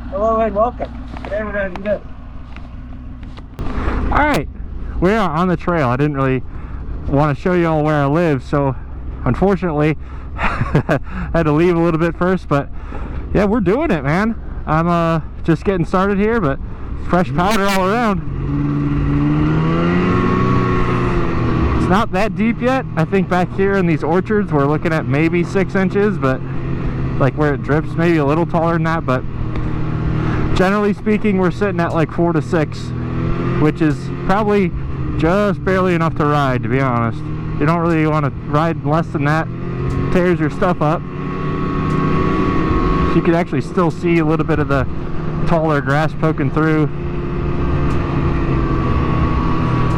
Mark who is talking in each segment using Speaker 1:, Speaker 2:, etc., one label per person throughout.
Speaker 1: Hello and welcome. Today we're going to do this.
Speaker 2: Alright, we are on the trail. I didn't really want to show you all where I live, so unfortunately had to leave a little bit first, but yeah, we're doing it, man. I'm just getting started here, but fresh powder all around. It's not that deep yet. I think back here in these orchards we're looking at maybe 6 inches, but like where it drips maybe a little taller than that, but generally speaking we're sitting at like 4 to 6, which is probably just barely enough to ride, to be honest. You don't really want to ride less than that. Tears your stuff up. So you can actually still see a little bit of the taller grass poking through.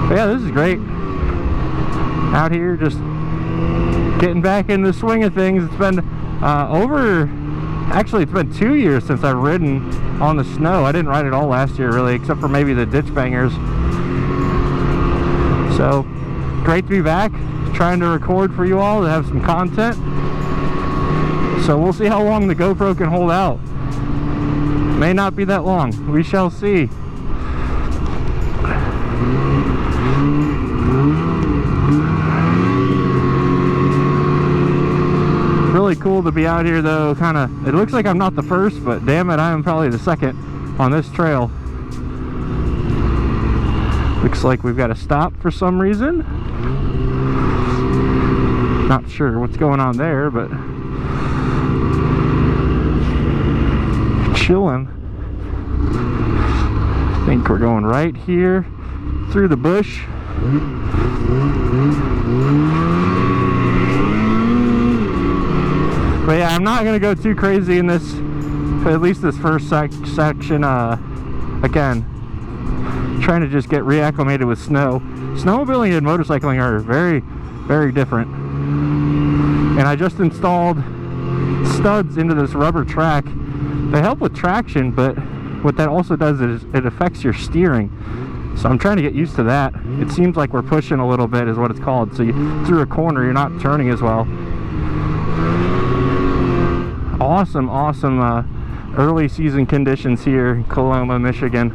Speaker 2: But yeah, this is great. Out here just getting back in the swing of things. It's been actually it's been 2 years since I've ridden on the snow. I didn't ride it all last year really, except for maybe the ditch bangers. So great to be back, trying to record for you all to have some content. So we'll see how long the GoPro can hold out. May not be that long, we shall see. Really cool to be out here though. It looks like I'm not the first, but damn it, I am probably the second on this trail. Looks like we've got to stop for some reason. Not sure what's going on there, but chilling. I think we're going right here through the bush. But yeah, I'm not gonna go too crazy in this, at least this first section. Again, trying to just get reacclimated with snow. Snowmobiling and motorcycling are very, very different. And I just installed studs into this rubber track. They help with traction, but what that also does is it affects your steering. So I'm trying to get used to that. It seems like we're pushing a little bit is what it's called. So through a corner, you're not turning as well. Awesome early season conditions here in Coloma, Michigan.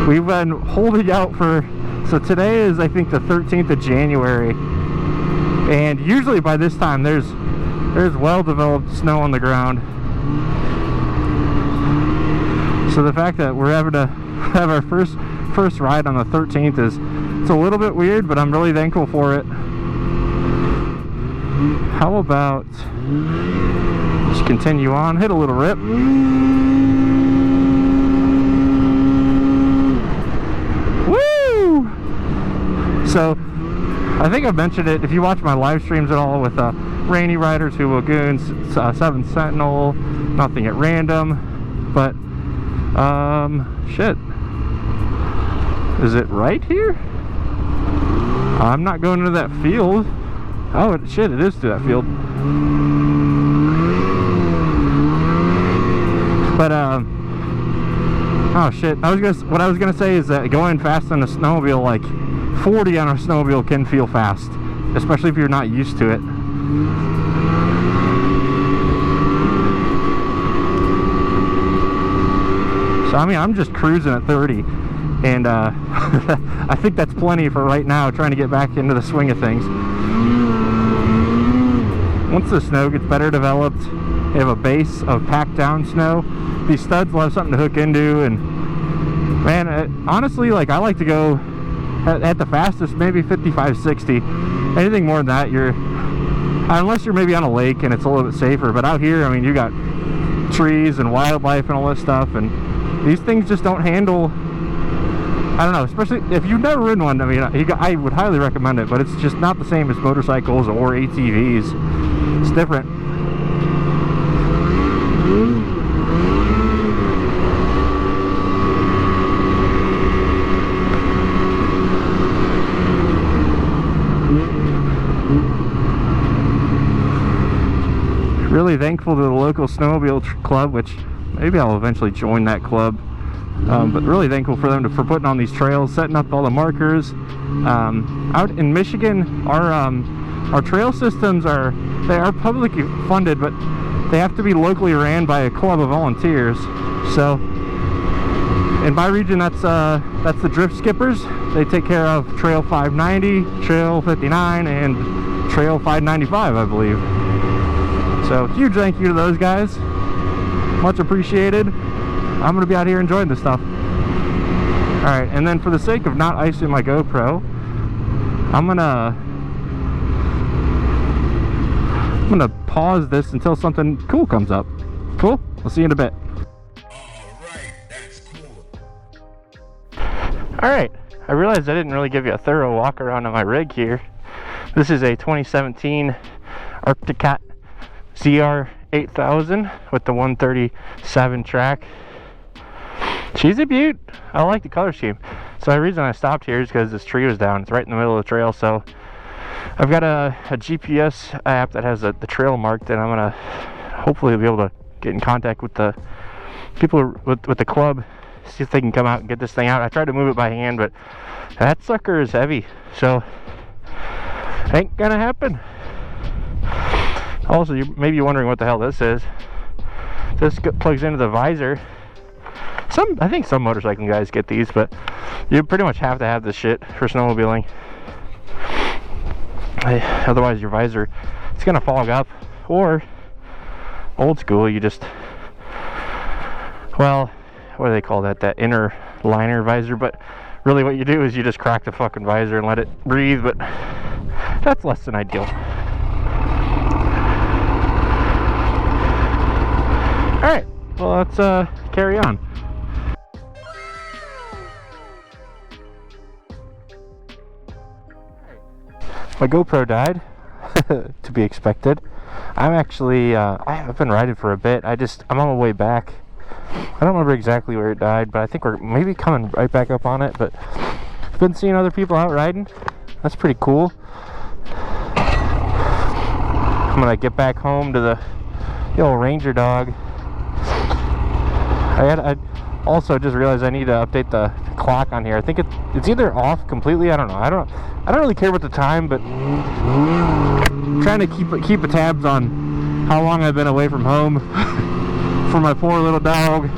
Speaker 2: We've been holding out so today is I think the 13th of January, and usually by this time there's well developed snow on the ground. So the fact that we're having to have our first ride on the 13th it's a little bit weird, but I'm really thankful for it. How about just continue on, hit a little rip. Woo! So I think I've mentioned it, if you watch my live streams at all with Rainy Riders, Two Lagoons, 7th Sentinel, Nothing at Random, but shit. Is it right here? I'm not going into that field. Oh shit, it is to that field. But oh shit, what I was gonna say is that going fast on a snowmobile, like 40 on a snowmobile can feel fast, especially if you're not used to it. So I mean, I'm just cruising at 30, and I think that's plenty for right now, trying to get back into the swing of things. Once the snow gets better developed, you have a base of packed down snow, these studs will have something to hook into. And man, honestly, like I like to go at the fastest maybe 55, 60. Anything more than that, unless you're maybe on a lake and it's a little bit safer. But out here, I mean, you got trees and wildlife and all this stuff, and these things just don't handle, I don't know, especially if you've never ridden one. I mean, I would highly recommend it, but it's just not the same as motorcycles or ATVs. It's different. Really thankful to the local snowmobile club, which maybe I'll eventually join that club. But really thankful for them for putting on these trails, setting up all the markers. Out in Michigan, our our trail systems they are publicly funded, but they have to be locally ran by a club of volunteers. So in my region, that's the Drift Skippers. They take care of Trail 590, Trail 59, and Trail 595, I believe. So huge thank you to those guys. Much appreciated. I'm gonna be out here enjoying this stuff. All right, and then for the sake of not icing my GoPro, I'm gonna pause this until something cool comes up. Cool? I'll see you in a bit. Alright, I realized I didn't really give you a thorough walk around on my rig here. This is a 2017 Arcticat ZR8000 with the 137 track. She's a beaut. I like the color scheme. So the reason I stopped here is because this tree was down. It's right in the middle of the trail, so I've got a GPS app that has the trail marked, and I'm gonna hopefully be able to get in contact with the people with the club, see if they can come out and get this thing out. I tried to move it by hand, but that sucker is heavy, so ain't gonna happen. Also, you may be wondering what the hell this is. This plugs into the visor. I think some motorcycle guys get these, but you pretty much have to have this shit for snowmobiling. Otherwise your visor, it's gonna fog up. Or old school, you just, well, what do they call that, inner liner visor? But really what you do is you just crack the fucking visor and let it breathe, but that's less than ideal. Alright, well, let's carry on. My GoPro died, to be expected. I'm actually, I've been riding for a bit. I'm on my way back. I don't remember exactly where it died, but I think we're maybe coming right back up on it. But I've been seeing other people out riding. That's pretty cool. I'm gonna get back home to the old Ranger dog. I also just realized I need to update the clock on here. I think it's either off completely. I don't know. I don't really care about the time, but I'm trying to keep a tabs on how long I've been away from home for my poor little dog.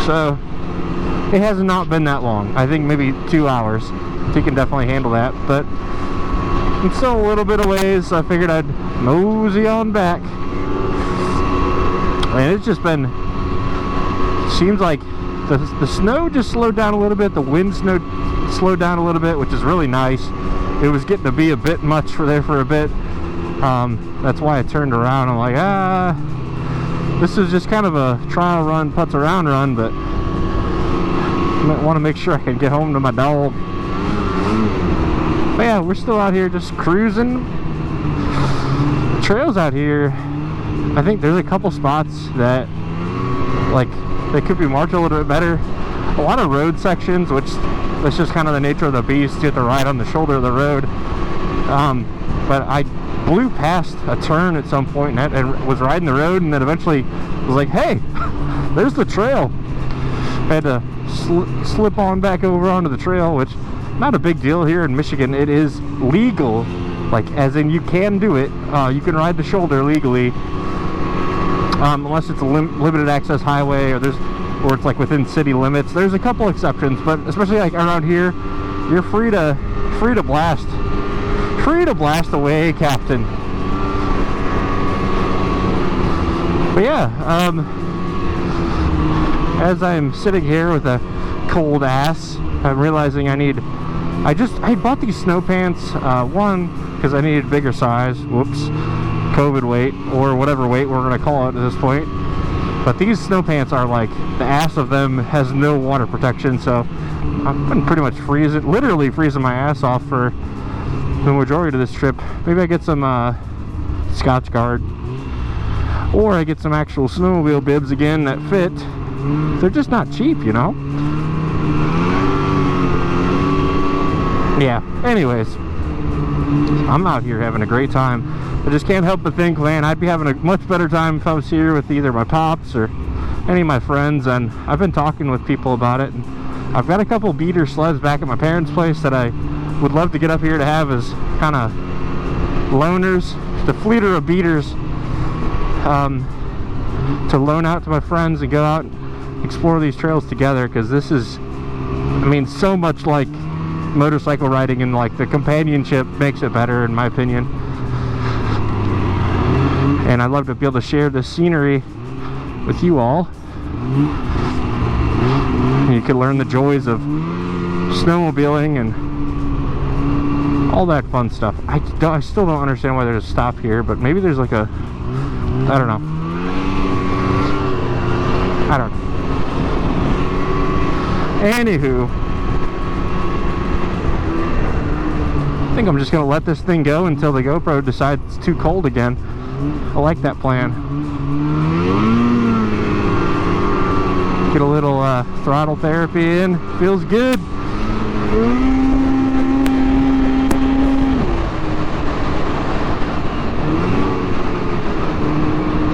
Speaker 2: So it has not been that long. I think maybe 2 hours. He can definitely handle that, but I'm still a little bit away, so I figured I'd mosey on back. And it's just been, seems like the snow just slowed down a little bit. The wind slowed down a little bit, which is really nice. It was getting to be a bit much for a bit. That's why I turned around. I'm like, this is just kind of a trial run, putts around run, but I want to make sure I can get home to my dog. But yeah, we're still out here just cruising. The trails out here, I think there's a couple spots that they could be marked a little bit better. A lot of road sections, which that's just kind of the nature of the beast. You have to ride on the shoulder of the road. But I blew past a turn at some point and was riding the road, and then eventually was like, hey, there's the trail. I had to slip on back over onto the trail, which not a big deal here in Michigan. It is legal, like as in you can do it. You can ride the shoulder legally. Unless it's a limited access highway, or it's like within city limits. There's a couple exceptions, but especially like around here, you're free to blast away, Captain. But yeah, as I'm sitting here with a cold ass, I'm realizing I bought these snow pants, one because I needed bigger size. Whoops. COVID weight, or whatever weight we're going to call it at this point. But these snow pants are like, the ass of them has no water protection, so I've been pretty much literally freezing my ass off for the majority of this trip. Maybe I get some Scotch Guard, or I get some actual snowmobile bibs again that fit. They're just not cheap, you know? Yeah, anyways, I'm out here having a great time. I just can't help but think, man, I'd be having a much better time if I was here with either my pops or any of my friends. And I've been talking with people about it, and I've got a couple beater sleds back at my parents' place that I would love to get up here to have as kind of loaners, the fleeter of beaters, to loan out to my friends and go out and explore these trails together, because this is, I mean, so much like motorcycle riding, and like the companionship makes it better in my opinion. And I'd love to be able to share this scenery with you all. You can learn the joys of snowmobiling and all that fun stuff. I still don't understand why there's a stop here, but maybe there's like a, I don't know. Anywho, I think I'm just gonna let this thing go until the GoPro decides it's too cold again. I like that plan. Get a little throttle therapy in. Feels good.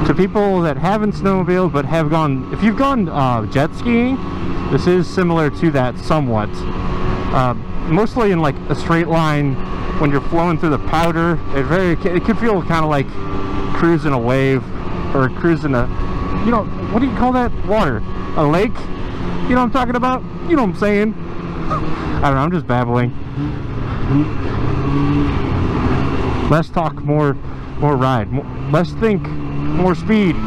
Speaker 2: To people that haven't snowmobiled but have gone, if you've gone jet skiing, this is similar to that somewhat. Mostly in like a straight line when you're flowing through the powder. It can feel kind of like cruising a wave, or cruising a, you know, what do you call that? Water. A lake? You know what I'm talking about? You know what I'm saying? I don't know, I'm just babbling. Less talk, more ride. Less think, more speed.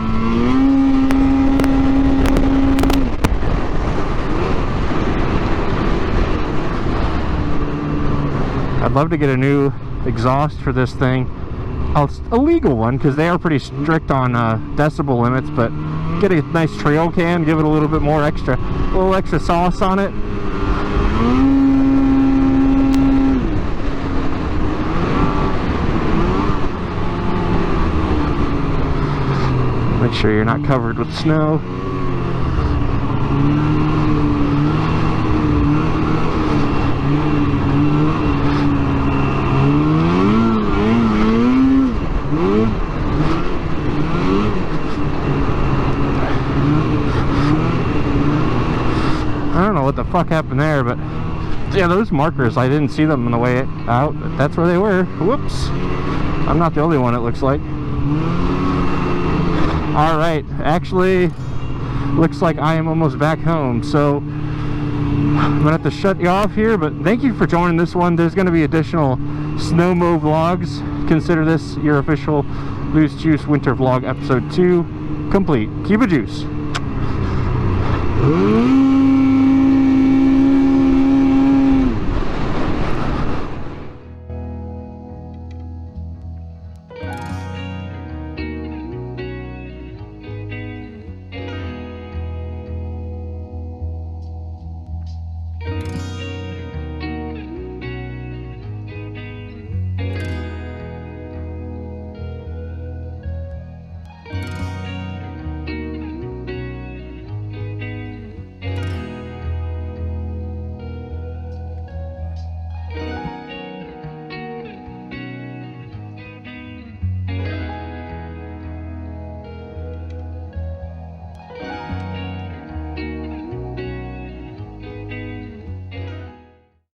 Speaker 2: I'd love to get a new exhaust for this thing. A legal one, because they are pretty strict on decibel limits, but get a nice trail can, give it a little bit more extra, a little extra sauce on it. Make sure you're not covered with snow. I don't know what the fuck happened there, but yeah, those markers, I didn't see them on the way out, but that's where they were. Whoops. I'm not the only one, it looks like. Alright, actually, looks like I am almost back home, so I'm gonna have to shut you off here, but thank you for joining this one. There's gonna be additional Snowmo vlogs. Consider this your official Loose Juice Winter Vlog episode 2 complete. Keep it juice.